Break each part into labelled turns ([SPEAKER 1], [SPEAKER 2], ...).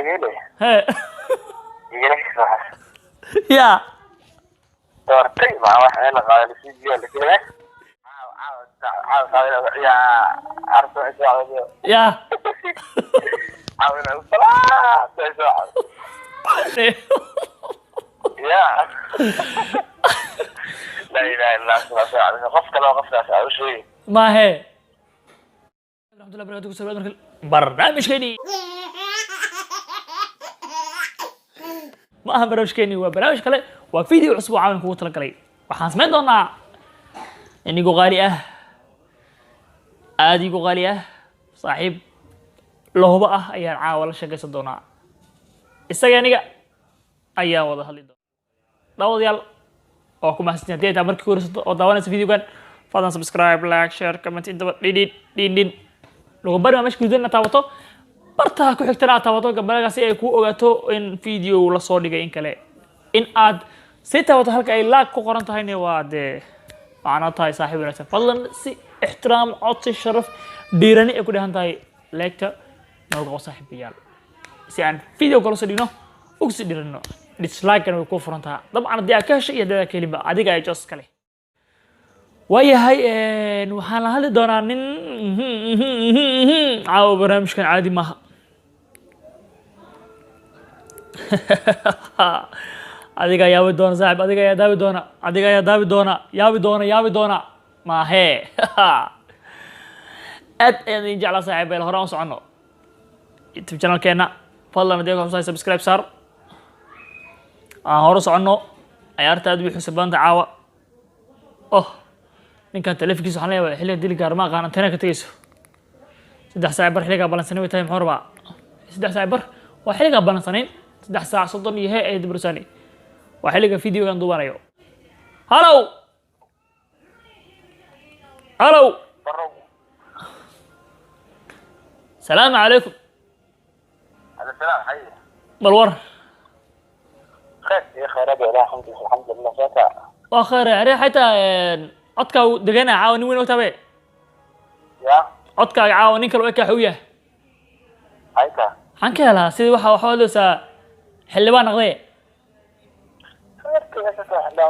[SPEAKER 1] عيله
[SPEAKER 2] ها
[SPEAKER 1] يجيك صح
[SPEAKER 2] يا
[SPEAKER 1] دورتي مع واحد انا قال في ديال كده عاود يا عرفت ايش
[SPEAKER 2] يا
[SPEAKER 1] عاود الصلاة يا لا اله الا الله غفك لا غفك او شيء
[SPEAKER 2] ما هي الحمد لله بركاته سلام برنامج كيني ما aha barnaamijkeeni waa barnaamij kale waa video cusub oo caawan kugu tala galay waxaan samayn doonaa inigu qaali ah aad igu qaali ah saaxiib lahuba ah ayaan caawa la sheekaysan doonaa isaga aniga ayaa wada hadli doona daawadayaal oo ku mahadsan haddii ay tahay markii hore oo daawanaysa videogan fadlan subscribe like share comment intaba dhidhin lagu barnaamijka gudaheena taabato bartaha ku xigtana aad taabato gabadhaga si ay ku ogaato in video la soo dhigay in kale in aad si taabato halka ay laag ku qoran tahayna waa dee macno tahay saaxiib wanaagsan fadlan si ixtiraam codsi sharaf dhiirani ay ku dhahan tahay leegta nooga qo saaxiibayaal si aan video kale soo dhigno ugu sii dhiirano dislike-kana way ku furan tahay dabcan haddii aad ka heshay iyo haddii aad ka helinba adiga ay jos kale waayahay waxaan la hadli doonaa nin caawa barnaamijkan caadi maaha adiga yaabi doona saaxib adiga ayaa daabi doona adiga ayaa daabi doona yaabi doona maahe aad ayaan idin jeclaa saaxiib beel horaan u soconno youtube channelkeena fadlan haddii ka xusay subscribe saar aan hore soconno ciyaarta aad wixii sabanta caawa oh ninkan telefonkiisa waxaan leeyahay xilliga dili gaar ma aqaan antena ka tagayso 3 saac bar xilliga balansanay way tahay muxuu rabaa 3 saac bar waa xilliga balansanayn 3 saac 30 iyo hay ay dibrsani waa xilliga videogan duubanayo hallow hallow السلام عليكم
[SPEAKER 1] على السلام حي
[SPEAKER 2] بالور
[SPEAKER 1] خير يا خير الحمد لله فاتا
[SPEAKER 2] واخر عري حتى codka degana caawin weyn oo tabe
[SPEAKER 1] يا
[SPEAKER 2] codka caawin ninka loo ka xuya
[SPEAKER 1] hayta
[SPEAKER 2] waxaan ka helaa sidii waxa loosa xildhibaan noqday
[SPEAKER 1] كيف تسمع لا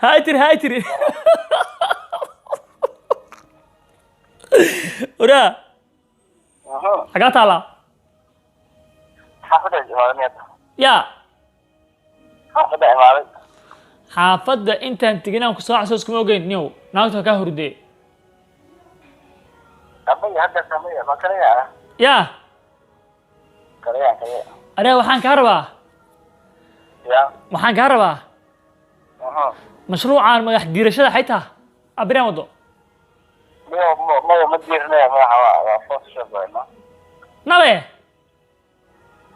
[SPEAKER 2] هايتر ورا حاجات على
[SPEAKER 1] حافظ الجوانب
[SPEAKER 2] يا
[SPEAKER 1] حافظ الجوانب
[SPEAKER 2] xaafadda intaan teginaan ku soo xasuus kuma ogeyn niyow naagta ka hurdee
[SPEAKER 1] أبي هذا سامي ما كريه
[SPEAKER 2] yaa
[SPEAKER 1] كريه
[SPEAKER 2] aree waxaan kaa rabaa
[SPEAKER 1] يا
[SPEAKER 2] mashruucan madax diirashada xaytaa abireen wado
[SPEAKER 1] ما مديرنا ما هو فوق شغلنا
[SPEAKER 2] nabe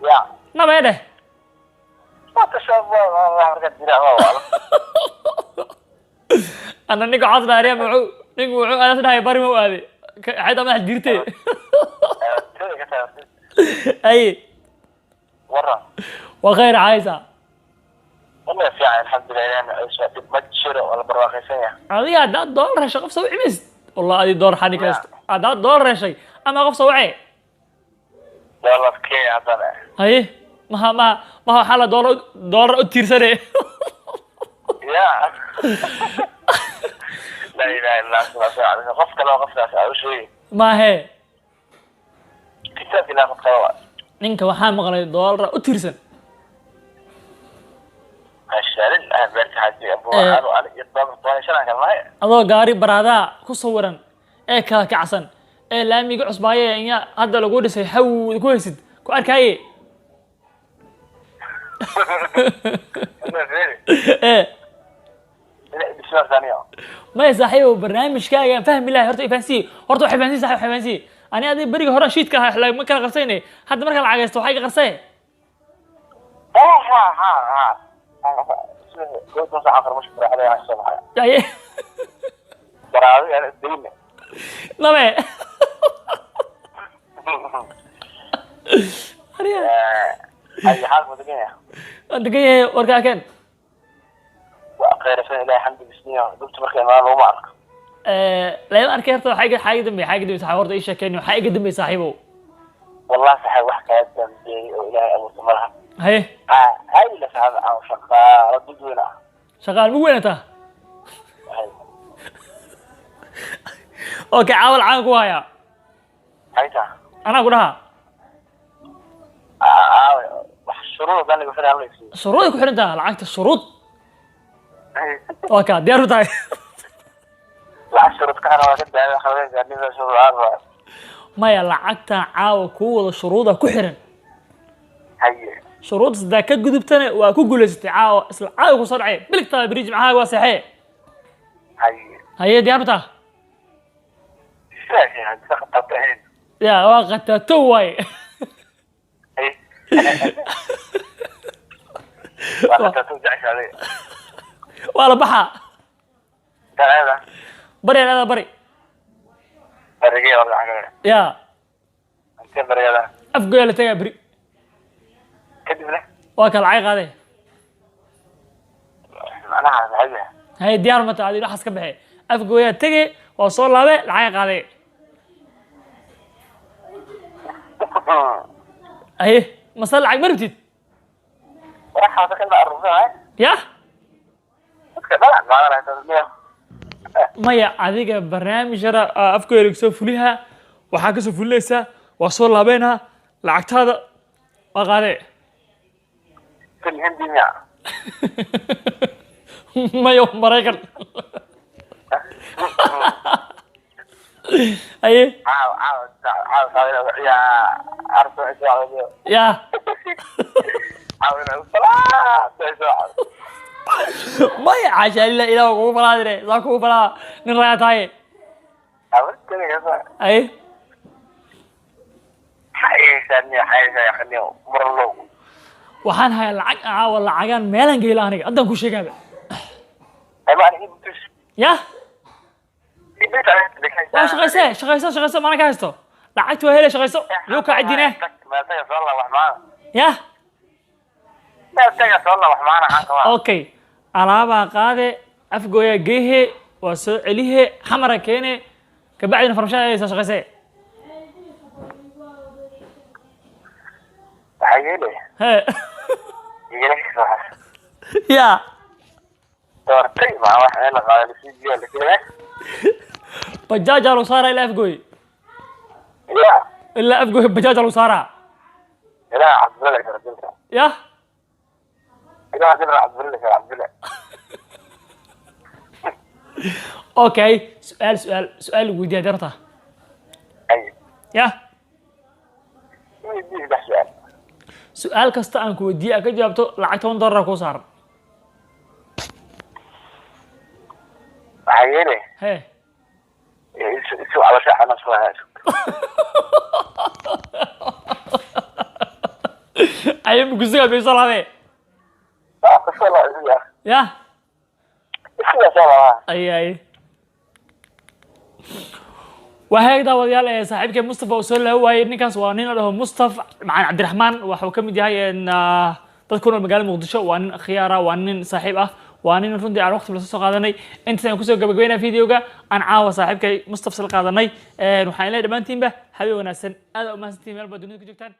[SPEAKER 1] يا
[SPEAKER 2] nabe dheh
[SPEAKER 1] ما تشوف ما هرجع دينا ما والله
[SPEAKER 2] أنا نيجو عاطل عليه نيجو أنا سناي بري مو هذه حيدا ما حد جرتي أي
[SPEAKER 1] ورا
[SPEAKER 2] وغير عايزة
[SPEAKER 1] والله في الحمد لله أنا عايش ما تشير ولا برواقي سنة
[SPEAKER 2] هذه هذا دولار شغف سوي عمس والله هذه دور حني كاست هذا دولار شيء أما غف سوي
[SPEAKER 1] والله كي عطنا
[SPEAKER 2] هاي ما هو حالة دولار أتير سنة
[SPEAKER 1] يا لا إله إلا الله غفك لا غفك أو شيء
[SPEAKER 2] ما هي
[SPEAKER 1] كتاب لا غفك
[SPEAKER 2] نينك وحام مغلي دولار أتير سنة
[SPEAKER 1] الشارع أنا بنت حاجي أبو أنا على يطلب طوال شرع كمان
[SPEAKER 2] adoo gaari baraada ku sawiran ee ka kacsan ee laamiga cusbaaye in hadda lagu dhisay xawd ku haysid ku arkaaye
[SPEAKER 1] بسم ثانية
[SPEAKER 2] ما صاحبه barnaamijkaaga fahmi lahay horta ifaansi horta waxa ifaansi saaxiib ifaansi ani adii bariga hore shiidka ah ma kala qarsaynay hadda marka la cagaysto waxay ka qarsay
[SPEAKER 1] ها قلت نص آخر مش براح عليها أحسن حاجة
[SPEAKER 2] ay
[SPEAKER 1] براوي أنا الدين
[SPEAKER 2] nabe ariya
[SPEAKER 1] أي حال مدنية
[SPEAKER 2] adagay warkaaken
[SPEAKER 1] وأخيرا فين إلهي حمد بسنية دكتور بخير ما له معك
[SPEAKER 2] لا أركي هرتا حاجة دمي حاجة دمي صاحب ورد إيش كأنه حاجة دمي صاحبه
[SPEAKER 1] والله صحيح وحكاية دمي وإلهي أبو سمرها
[SPEAKER 2] هاي
[SPEAKER 1] هاي اللي صعب أو شقة ردود وينها
[SPEAKER 2] شغال مو وين أنت
[SPEAKER 1] هاي
[SPEAKER 2] أوكي عاول عنك ويا
[SPEAKER 1] هايتا
[SPEAKER 2] أنا أقولها
[SPEAKER 1] الشروط اللي بفرق الله يسوي
[SPEAKER 2] شروطك وحنا ده لعقت الشروط أوكي ديار بتاعي
[SPEAKER 1] لا الشروط كان واحد ده خلاص يعني ده شروط عارفة
[SPEAKER 2] ما لعقت عاو كول الشروط كحرن
[SPEAKER 1] هاي
[SPEAKER 2] شروط ده كجذبتنا وكجول استعاو أصل عاو صرعي بلك طيب بريج معها واسحة هي ديار بتاع
[SPEAKER 1] شو يعني تاخد تطعين
[SPEAKER 2] يا وقت توي
[SPEAKER 1] هي وقت توجعش عليه
[SPEAKER 2] ولا بحا
[SPEAKER 1] هذا
[SPEAKER 2] بري هذا بري
[SPEAKER 1] بريء ولا حاجة
[SPEAKER 2] يا
[SPEAKER 1] أنت بريء هذا
[SPEAKER 2] أفقو يلا تيجي بري
[SPEAKER 1] كذب له
[SPEAKER 2] وكل عيق هذا
[SPEAKER 1] أنا هذا
[SPEAKER 2] هاي ديار متى هذه راح أسكب هاي أفقو يلا تيجي وصل له العيق هذا أيه مصل العيق مربتي
[SPEAKER 1] راح أتكلم عن الرفاع
[SPEAKER 2] يا
[SPEAKER 1] لا ما راح تسميه
[SPEAKER 2] maya adiga barnaamij yara afkooda soo fuliha waxa ka soo fulinaysa waa soo laabeena lacagtaada waa qaade
[SPEAKER 1] في الهندي مياه
[SPEAKER 2] maya maraykan aye
[SPEAKER 1] يا عارف
[SPEAKER 2] ya
[SPEAKER 1] عاوز الصلاة
[SPEAKER 2] maya caasha ila ilaa kugu falaadire saa kugu falaa nin raya tahay
[SPEAKER 1] عاوز كذا يا
[SPEAKER 2] aye
[SPEAKER 1] حيسني يا خلني مرلو
[SPEAKER 2] waxaan hayaa lacag caawa lacagaan meelan geela aniga haddaan ku sheegaaba
[SPEAKER 1] أي ما أنا بتش
[SPEAKER 2] ya
[SPEAKER 1] بيت على
[SPEAKER 2] shaqayso mana ka haysto lacagta waa hele shaqayso yuu ka cidine
[SPEAKER 1] ما تيجي والله وحمانا
[SPEAKER 2] ya
[SPEAKER 1] ما تيجي والله وحمانا عنك
[SPEAKER 2] okay alaabaa qaade afgooya geehe waa soo celihe xamara keene kabacdina farmashada shaqaysee
[SPEAKER 1] حيلي
[SPEAKER 2] he
[SPEAKER 1] يجيلك صح
[SPEAKER 2] ya
[SPEAKER 1] دورتي مع واحد يلا قال لي سيجي ولا كده
[SPEAKER 2] bajaaja lagu saaraa ilaa afgooy
[SPEAKER 1] لا
[SPEAKER 2] ilaa afgooy bajaaja lagu saaraa
[SPEAKER 1] لا عبد الله يا رجل
[SPEAKER 2] ya
[SPEAKER 1] لا عبد الله يا عبد الله
[SPEAKER 2] okay su-aal lagu weydiiyaa darta
[SPEAKER 1] أي
[SPEAKER 2] ya
[SPEAKER 1] يجي بس يعني
[SPEAKER 2] su-aal kasta aan ku weydiiye ka jawaabto lacag $10 kuu saaran
[SPEAKER 1] حيلي
[SPEAKER 2] he
[SPEAKER 1] شو على شيء أنا شو هذا
[SPEAKER 2] ayay mugusiga biisal hade
[SPEAKER 1] قصة لا يا
[SPEAKER 2] ya
[SPEAKER 1] إيش يا
[SPEAKER 2] ay وهيك داوديال ee saaxiibkay Mustafa oo soo laaway ninkaas waa nin la dhaho Mustafa macaan Cabdiraxmaan waxa uu kamid yahay in dadku nool magaalada Muqdisho waa nin khiyaara waa nin saaxiib ah waa nin runtii aan waqti la soo qaadanay inta aan ku soo gabagabeynaa fiidiyoga aan caawa saaxiibkay Mustafa sal qaadanay waxaan leeyahay dhamaantiinba habeen wanaagsan aad u mahadsantiin meel baad dunida ku joogtaan